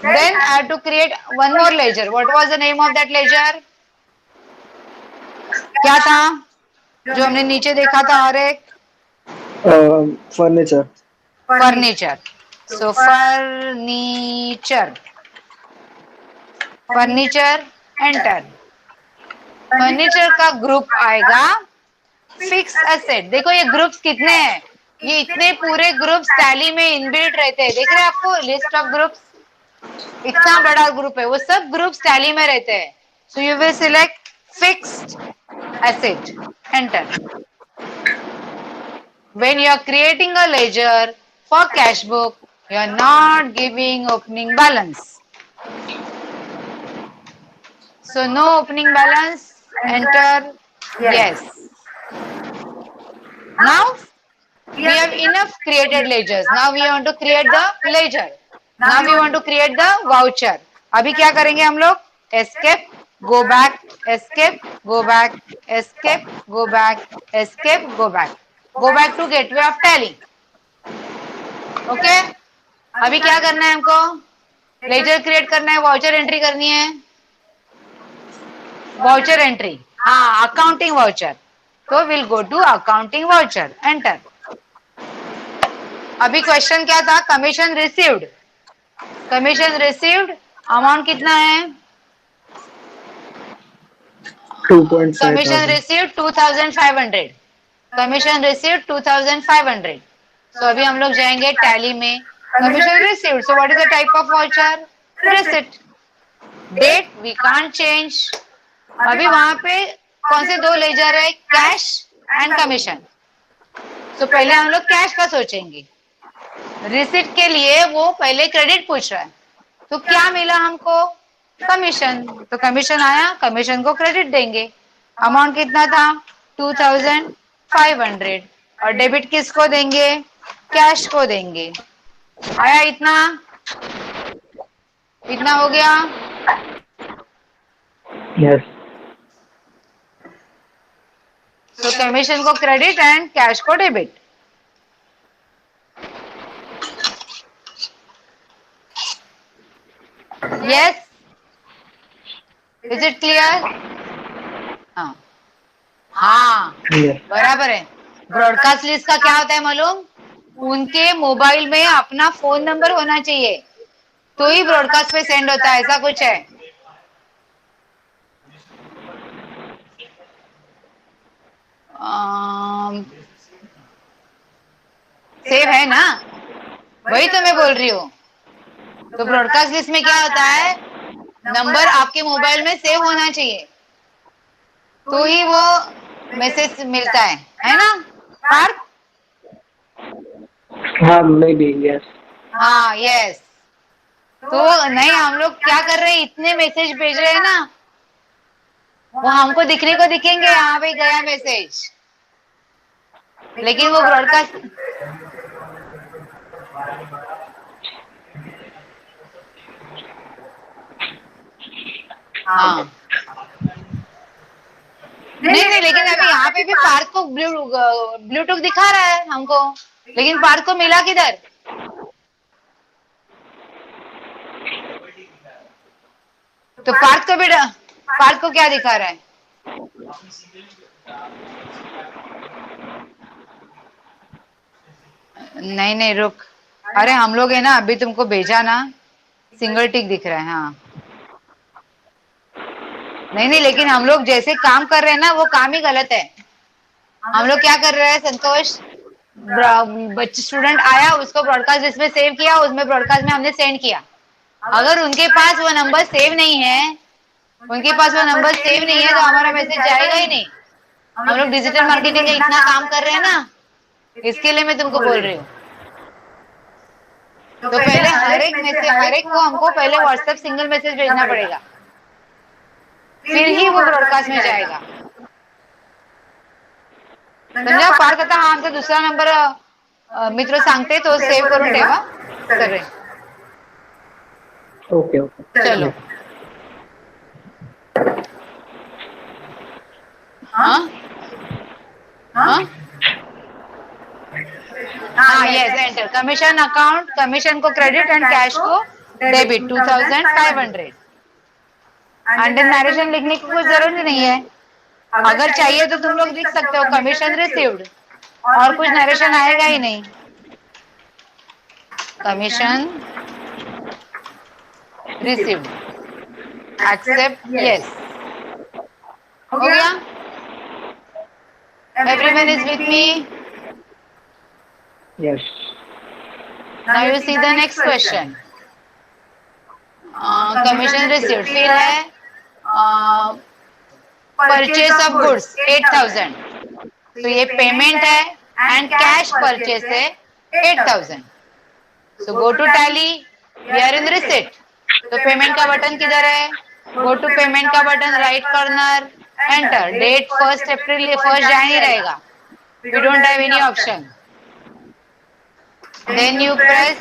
Then I have to create one more ledger. What was the name of that ledger? क्या था जो हमने नीचे देखा था? और एक Furniture. Furniture. सो furniture enter. Furniture का ग्रुप आएगा फिक्स एसेट. देखो ये ग्रुप्स कितने हैं? ये इतने पूरे ग्रुप्स टैली में इनबिल्ट रहते हैं. देख रहे हैं आपको लिस्ट ऑफ ग्रुप्स? इतना बड़ा ग्रुप है. वो सब ग्रुप्स टैली में रहते हैं. So you will select fixed asset. Enter. When you are creating a ledger for cash book, you are not giving opening balance. So no opening balance. Enter. Yes. Now we have enough created ledgers. Now we want to create the ledger. Now we want to create the voucher. अभी क्या करेंगे हम लोग? Escape, go back, escape, go back, escape, go back, escape, go back. Go back to gateway of tally. Okay? अभी क्या करना है हमको? लेजर क्रिएट करना है, वाउचर एंट्री करनी है. वाउचर एंट्री, हाँ, अकाउंटिंग वाउचर. तो will go to accounting voucher. Enter. अभी क्वेश्चन क्या था? Commission received. Commission received amount कितना है? 2.5 commission thousand. Received 2500. Commission received 2500. So अभी हम लोग जाएंगे टैली में. Commission received. So what is the type of voucher? Receipt. Date we can't change. अभी वहां पे कौन से दो लेजर है? Cash and commission. तो पहले हम लोग कैश का सोचेंगे. रिसिप्ट के लिए वो पहले क्रेडिट पूछ रहा है. तो क्या मिला हमको? कमीशन. तो कमीशन आया, कमीशन को क्रेडिट देंगे. अमाउंट कितना था? 2500. और डेबिट किसको देंगे? कैश को देंगे. आया इतना? इतना हो गया? Yes. तो कमीशन को क्रेडिट एंड कैश को debit. Yes? Is it clear? हाँ, हाँ, Yes. बराबर है. ब्रॉडकास्ट लिस्ट का क्या होता है मालूम? उनके मोबाइल में अपना फोन नंबर होना चाहिए, तो ही ब्रॉडकास्ट पे सेंड होता है, ऐसा कुछ है। सेव है ना, वही तो मैं बोल रही हूँ। तो ब्रॉडकास्ट लिस्ट में क्या होता है, नंबर आपके मोबाइल में सेव होना चाहिए, तो ही वो मैसेज मिलता है ना पार्थ? हाँ मे बी यस। हाँ यस। तो नहीं, हम लोग क्या कर रहे हैं, इतने मैसेज भेज रहे हैं ना, वो हमको दिखने को दिखेंगे, हाँ भाई गया मैसेज, लेकिन वो ब्रॉडकास्ट, हाँ नहीं, लेकिन अभी यहाँ पे भी पार्थ को ब्लूटूथ दिखा रहा है हमको, लेकिन पार्थ को मिला किधर? तो पार्थ को क्या दिखा रहा है? नहीं रुक, अरे हम लोग है ना, अभी तुमको भेजा ना, सिंगल टिक दिख रहा है। हाँ नहीं, लेकिन हम लोग जैसे काम कर रहे हैं ना, वो काम ही गलत है। हम लोग क्या कर रहे हैं संतोष, बच्चे स्टूडेंट आया, उसको ब्रॉडकास्ट लिस्ट में सेव किया, उसमें ब्रॉडकास्ट में हमने सेंड किया। अगर उनके पास वो नंबर सेव नहीं है, उनके पास वो नंबर सेव नहीं है, तो हमारा मैसेज जाएगा ही नहीं। हम लोग डिजिटल मार्केटिंग का इतना काम कर रहे हैं ना, इसके लिए मैं तुमको बोल रही हूँ। तो पहले हर एक को हमको पहले व्हाट्सएप सिंगल मैसेज भेजना पड़ेगा, फिर ही वो ब्रॉडकास्ट में जाएगा। समजा पार्थ? आता हा आमचा दुसरा नंबर मित्र सांगते, तो सेव्ह करून ठेवा सगळे। ओके ओके चलो। हाँ हाँ हाँ yes, enter commission account, commission को क्रेडिट एंड कैश को डेबिट 2500। अंडर नरेशन लिखने की कोई जरूरत नहीं है, अगर चाहिए तो तुम लोग लिख सकते हो कमीशन रिसीव्ड, और कुछ नरेशन आएगा ही नहीं। कमीशन रिसीव्ड, एक्सेप्ट यस, हो गया। Everyone is with me? Yes. Now you see the next question. Commission received फिर है परचेज ऑफ गुड्स 8000, तो ये पेमेंट है, एंड कैश परचेज है 8000। So go to Tally, we are in receipt, तो payment का बटन किधर है, गो टू पेमेंट का button, right corner, enter, date 1 April 1 जनवरी रहेगा, we don't have any option. Then you press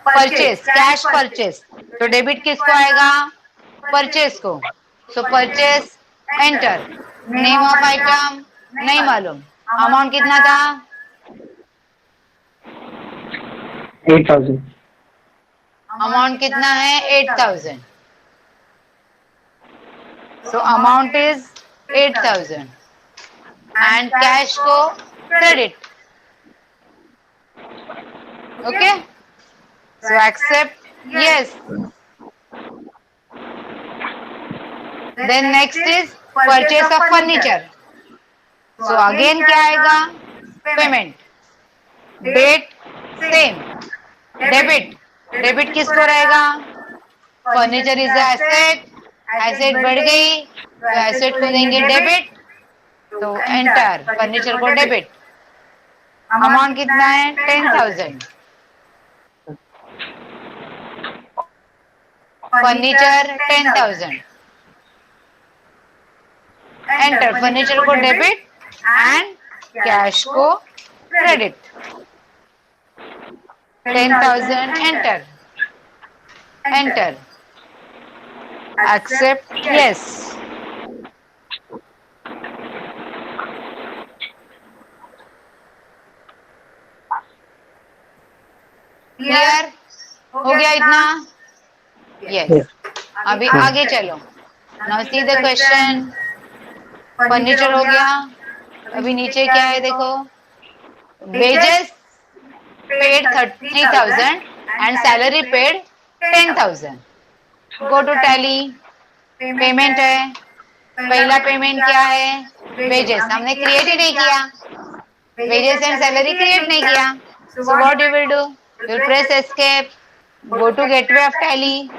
purchase, cash purchase, तो debit किसको आएगा, परचेज को, so purchase, enter, name of item नहीं मालूम, अमाउंट कितना था, 8000। अमाउंट कितना है 8000, so amount is 8000 and cash को credit. Okay, so accept yes. Then next is purchase of furniture, so again क्या आएगा, payment, date same, debit, debit किसको रहेगा, फर्नीचर इज एसेट, एसेट बढ़ गई तो एसेट को देंगे डेबिट, तो एंटर, फर्नीचर को डेबिट, अमाउंट कितना है 10000, फर्नीचर 10000, एंटर, फर्नीचर को डेबिट एंड कैश को credit, 10000, enter, enter, accept yes. Clear हो गया इतना? यस। अभी आगे चलो, now see the question. Furniture हो गया, अभी नीचे क्या है देखो, wages paid 30,000 and salary paid 10,000. Go to tally. Payment है, पहला पेमेंट क्या है? वेजेस, हमने क्रिएट ही नहीं किया, वेजेस एंड सैलरी क्रिएट नहीं किया. So what you will do? You will press escape, go to gateway of Tally.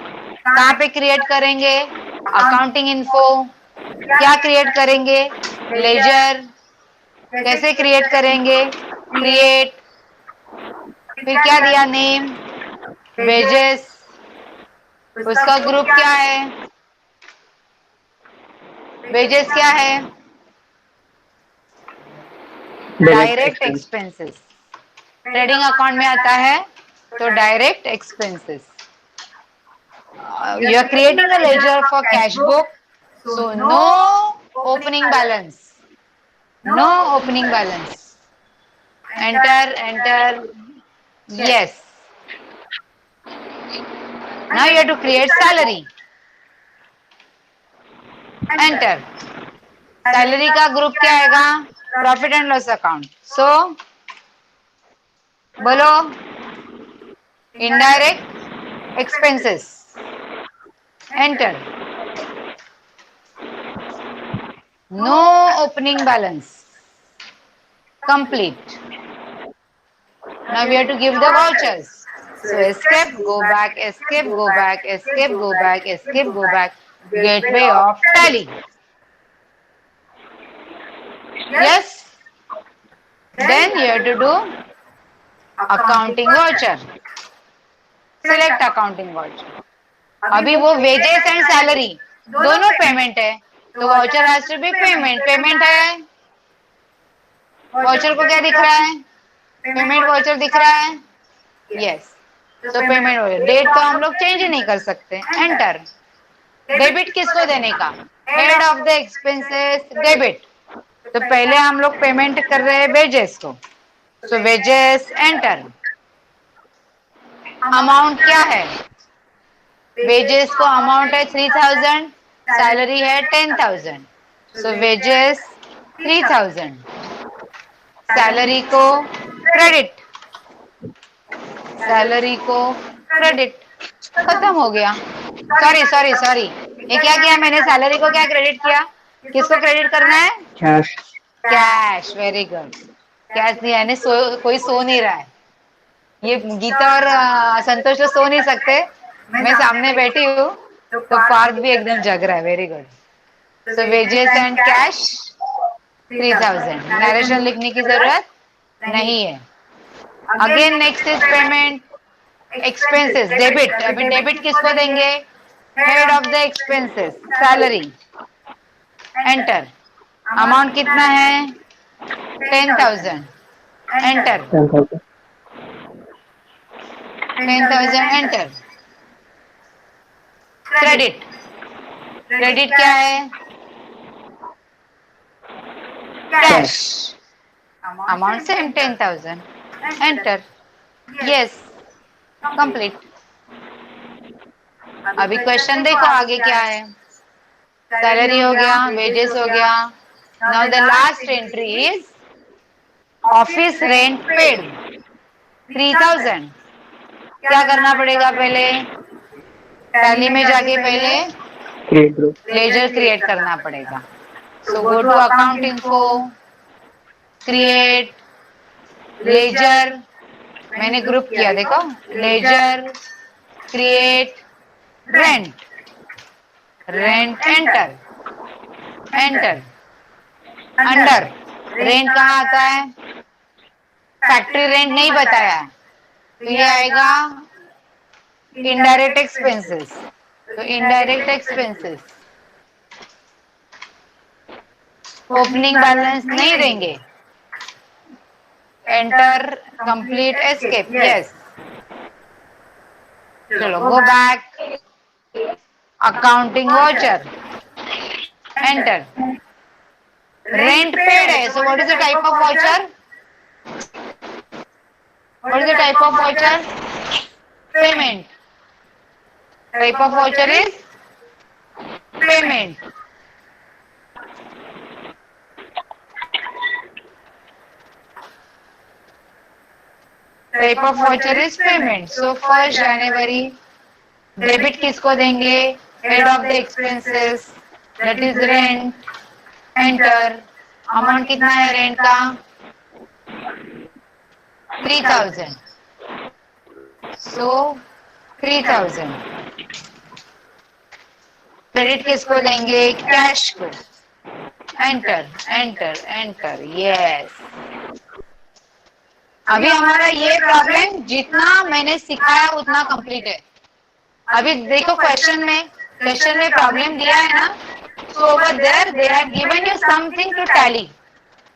कहाँ पे क्रिएट करेंगे? Accounting info. क्या क्रिएट करेंगे? लेजर. कैसे क्रिएट करेंगे? क्रिएट. फिर क्या दिया? Name, wages. उसका ग्रुप क्या है? वेजेस क्या है? Direct expenses. ट्रेडिंग अकाउंट में आता है तो direct expenses. You are creating a ledger for cash book, so no opening balance. No opening balance. enter. Yes. Now you have to create salary. Enter. Salary का group क्या आएगा? Profit and loss account. So बोलो, indirect expenses. Enter. No opening balance. Complete. Now we have to give the vouchers. So escape, go back, escape, go back, escape, go back, escape, go back. Gateway of tally. Yes. Then you have to do accounting voucher. Select accounting voucher. अभी वो wages and salary दोनों payment है, तो voucher has to be payment. Payment है. voucher को क्या दिख रहा है? पेमेंट वाउचर दिख रहा है. यस. तो पेमेंट वाउचर. डेट तो हम लोग चेंज ही नहीं कर सकते. एंटर. डेबिट किसको देने का? Head of the expenses debit. तो पहले हम लोग पेमेंट कर रहे हैं वेजेस को. सो वेजेस. एंटर. अमाउंट क्या है? वेजेस को अमाउंट है 3,000, सैलरी है 10,000. सो वेजेस 3,000, सैलरी को क्रेडिट. सैलरी को क्रेडिट. खत्म हो गया. सॉरी. ये क्या किया मैंने? सैलरी को क्या क्रेडिट किया? किसको क्रेडिट करना है? Cash. Cash. Very good. Cash दिया है. कोई सो नहीं रहा है. ये गीता और संतोष तो सो नहीं सकते. मैं सामने बैठी हूँ तो पार्थ भी एकदम जग रहा है. Very good. So wages and cash 3,000. Narration लिखने की जरूरत नहीं है. Again next is payment expenses debit. अभी डेबिट किसको देंगे? Head of the expenses salary. Enter. Amount कितना है? 10,000. एंटर. 10,000. 10,000. एंटर. क्रेडिट. क्रेडिट क्या है? Cash. Amount same 10,000. Enter. Yes. Complete. अभी क्वेश्चन देखो आगे क्या है. सैलरी हो गया, वेजेस हो गया. Now the last entry is office rent paid 3,000. क्या करना पड़ेगा? पहले टैली में जाके पहले क्रिएट ग्रुप. लेजर क्रिएट करना पड़ेगा. So go to account info, create ledger. मैंने ग्रुप किया देखो. Ledger, create, rent. Rent. Enter. Enter. Under rent कहाँ आता है? फैक्ट्री रेंट नहीं बताया है, तो ये आएगा इनडायरेक्ट एक्सपेंसेस. तो इनडायरेक्ट एक्सपेंसेस. ओपनिंग बैलेंस नहीं देंगे. एंटर. कंप्लीट. एस्केप. यस. चलो go back. Accounting voucher. Enter. Rent paid है. So what is the type of voucher? What is the type of voucher? Payment. Type of voucher is payment. Type of voucher is payment. So 1 जनवरी debit किसको देंगे? Head of the expenses, that is rent. Enter. Amount कितना है rent का? 3000. सो 3000. Credit किसको देंगे? Cash को. Enter enter enter. Yes. अभी हमारा ये प्रॉब्लम जितना मैंने सिखाया उतना कंप्लीट है. अभी देखो क्वेश्चन में प्रॉब्लम दिया है ना. So over there they have given you something to Tally.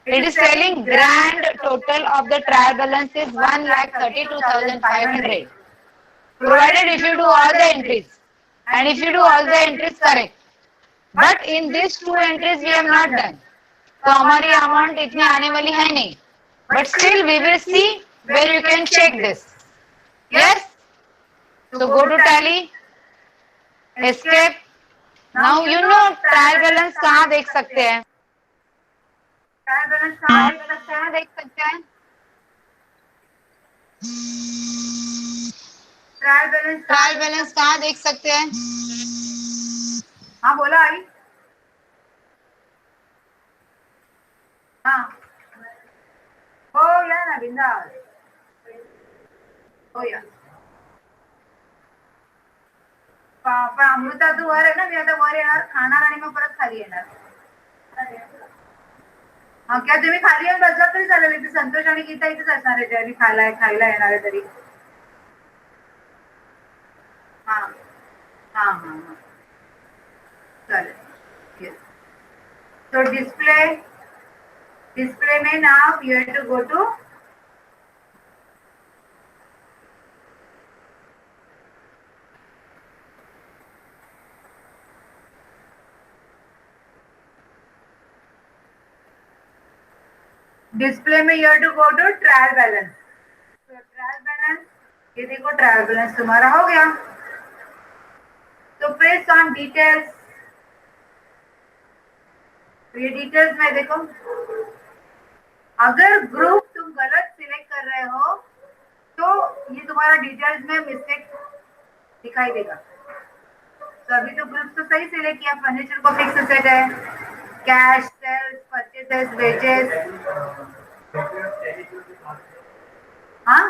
It is telling grand total of the trial balance is 1,32,500. Provided if you do all the entries, and if you do all the entries correct. But in these 2 entries we have not done. तो हमारी amount इतनी आने वाली है नहीं. But still we will see where you can check this. Yes? So go to tally. Escape. Now you know trial balance कहाँ देख सकते हैं? ट्रायल बैलेंस कहाँ देख सकते हैं? कहाँ देख सकते हैं? ट्रायल बैलेंस कहाँ देख सकते हैं? हाँ बोला आई. हाँ हो या ना बिंदास हो या. पण अमृता तू वर आहे ना. मी आता वर येणार खाणार आणि मग परत खाली येणार. हा क्या तुम्ही खाली येऊन बसला तरी चालेल. इथे संतोष आणि गीता इथेच असणार आहे. ज्यांनी खायला येणार आहे तरी. हा हा हा हा चालेल. येस. तो डिस्प्ले में now you have to go to display में you have to go to trial balance. Trial balance ये देखो ट्रायल बैलेंस तुम्हारा हो गया. तो प्रेस ऑन डिटेल्स. ये डिटेल्स में देखो. अगर ग्रुप तुम गलत सिलेक्ट कर रहे हो तो ये तुम्हारा डिटेल्स में मिस्टेक दिखाई देगा. तो अभी तो ग्रुप तो सही सिलेक्ट किया. फर्नीचर को फिक्स सेट है. Cash, sales, purchases, wages. हाँ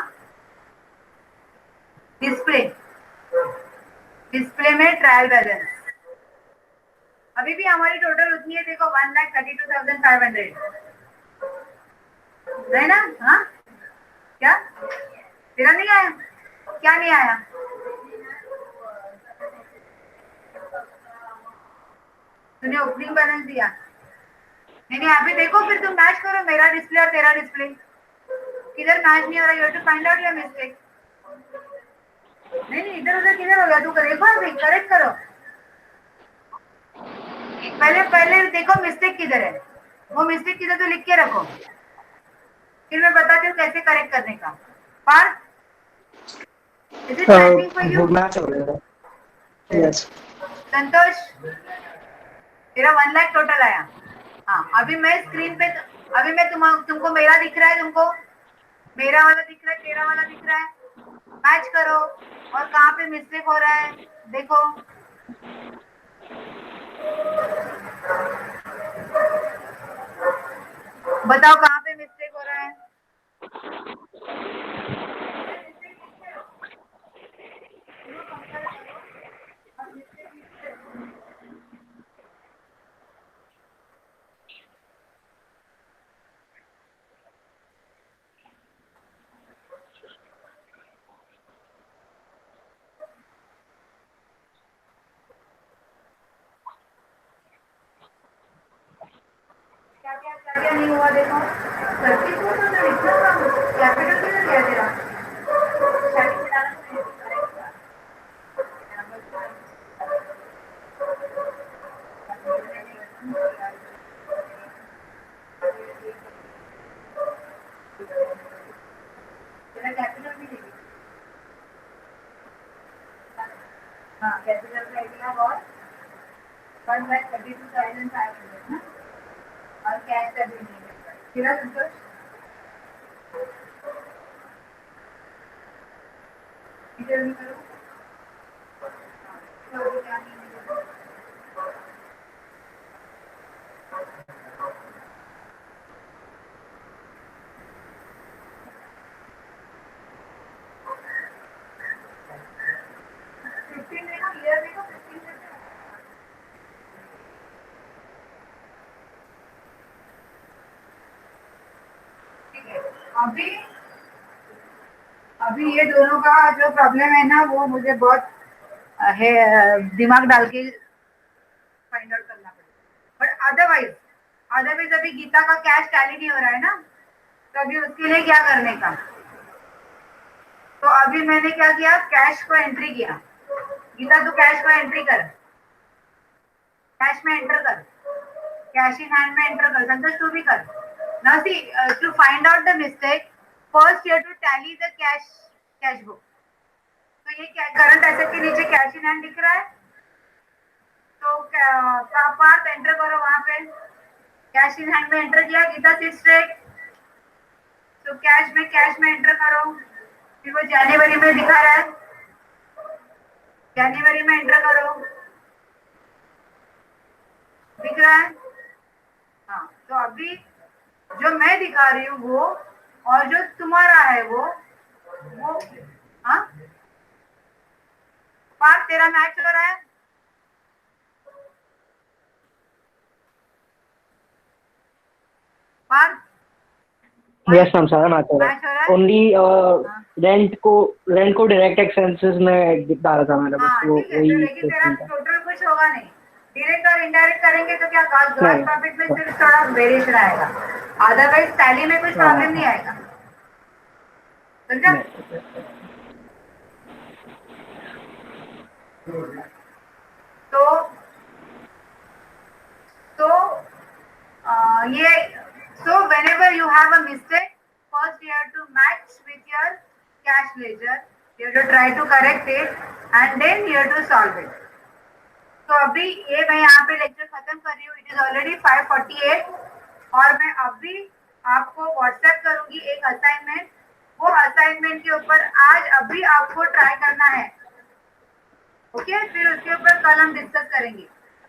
डिस्प्ले में ट्रायल बैलेंस. अभी भी हमारी टोटल उतनी है. देखो 1,32,500 है ना. हाँ क्या तेरा नहीं आया? क्या नहीं आया? तूने ओपनिंग बैलेंस दिया. नहीं यहाँ पे देखो. फिर तुम मैच करो मेरा डिस्प्ले और तेरा डिस्प्ले. किधर मैच नहीं हो रहा? You have to find out your mistake. नहीं इधर उधर किधर हो गया? तू एक बार करेक्ट करो. पहले देखो मिस्टेक किधर है. वो मिस्टेक किधर तो लिख के रखो. फिर मैं बताती हूँ कैसे करेक्ट करने का. Parth is it typing for you? Match हो रहा है. यस. संतोष तेरा 1 लाख टोटल आया. हाँ अभी मैं स्क्रीन पे अभी मैं तुमको मेरा दिख रहा है. तुमको मेरा वाला दिख रहा है. तेरा वाला दिख रहा है. मैच करो और कहाँ पे मिस्टेक हो रहा है देखो. बताओ कहाँ पे मिस्टेक हो रहा है. क्या नहीं हुआ देखो. सर्किट को तो लिखना था. कैपिटल किधर गया तेरा? तेरा कैपिटल भी नहीं. हाँ कैपिटल का एरिया और 1,32,500 ना. और कैश का भी नहीं है. तेरा संतोष जल्दी करो। ठीक है, अभी अभी ये दोनों का जो प्रॉब्लम है ना, वो मुझे बहुत है, दिमाग डाल के फाइंड आउट करना पड़ेगा। बट अदरवाइज अदरवाइज अभी गीता का कैश टैली नहीं हो रहा है ना, तो अभी उसके लिए क्या करने का। तो अभी मैंने क्या किया, कैश को एंट्री किया। गीता तू कैश को एंट्री कर, कैश में एंटर कर, कैश इन हैंड में एंटर कर। संतोष तू भी कर। Now see, to find out the mistake, first you have to tally the cash book. तो ये करंट एसेट के नीचे कैश इन हैंड दिख रहा है, तो पार्ट एंटर करो वहां पे। कैश इन हैंड में एंटर किया, गीता सिट स्ट्रेट। तो कैश में एंटर करो। फिर वो जनवरी में दिखा रहा है, जनवरी में एंटर करो, दिख रहा है। हाँ, तो अभी जो मैं दिखा रही हूँ वो, और जो तुम्हारा है वो हाँ पार्ट तेरा मैच हो रहा है। पार्ट यस मैम, सारा मैच हो रहा मैच हो है। रहा है। ओनली रेंट को डायरेक्ट एक्सपेंसेस में डाला था मैंने, बस हाँ वो ठीक है, तो वही लेकिन तेरा था। टोटल कुछ होगा नहीं। डायरेक्ट और इनडायरेक्ट करेंगे तो क्या ग्रॉस नहीं। प्रॉफिट में सिर्फ थोड़ा वेरिएशन आएगा, अदरवाइज टैली में कुछ प्रॉब्लम नहीं आएगा। समझा? तो ये, so whenever you have a mistake, first you have to match with your cash ledger, you have to try to correct it and then you have to solve it. तो अभी ये मैं यहाँ पे लेक्चर खत्म कर रही हूँ। इट इज ऑलरेडी 5:48 और मैं अभी आपको व्हाट्सएप करूंगी एक असाइनमेंट। वो असाइनमेंट के ऊपर आज अभी आपको ट्राई करना है, ओके? फिर उसके ऊपर कल हम डिस्कस करेंगे।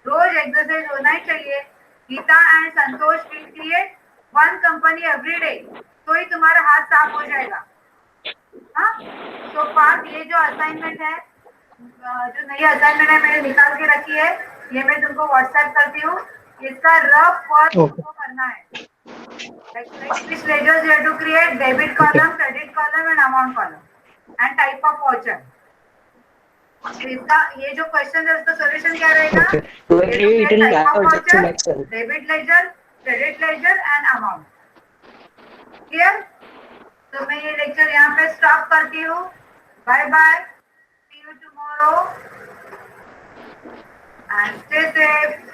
रोज एक्सरसाइज होना ही चाहिए। Geeta and Santosh will create one company every day, तो ही तुम्हारा हाथ साफ हो जाएगा। हाँ, तो पार्ट ये जो असाइनमेंट है, जो नई असाइनमेंट है मैंने निकाल के रखी है, ये मैं तुमको व्हाट्सएप करती हूँ। इसका रफ वर्क तुमको करना है। Which ledgers you have to create debit column, credit column and amount column and type of voucher. तो इसका ये जो क्वेश्चन है उसका सॉल्यूशन क्या रहेगा? Debit ledger, credit ledger and amount. Clear? तो मैं ये लेक्चर यहाँ पे स्टॉप करती हूँ। Bye bye, see you tomorrow and stay safe.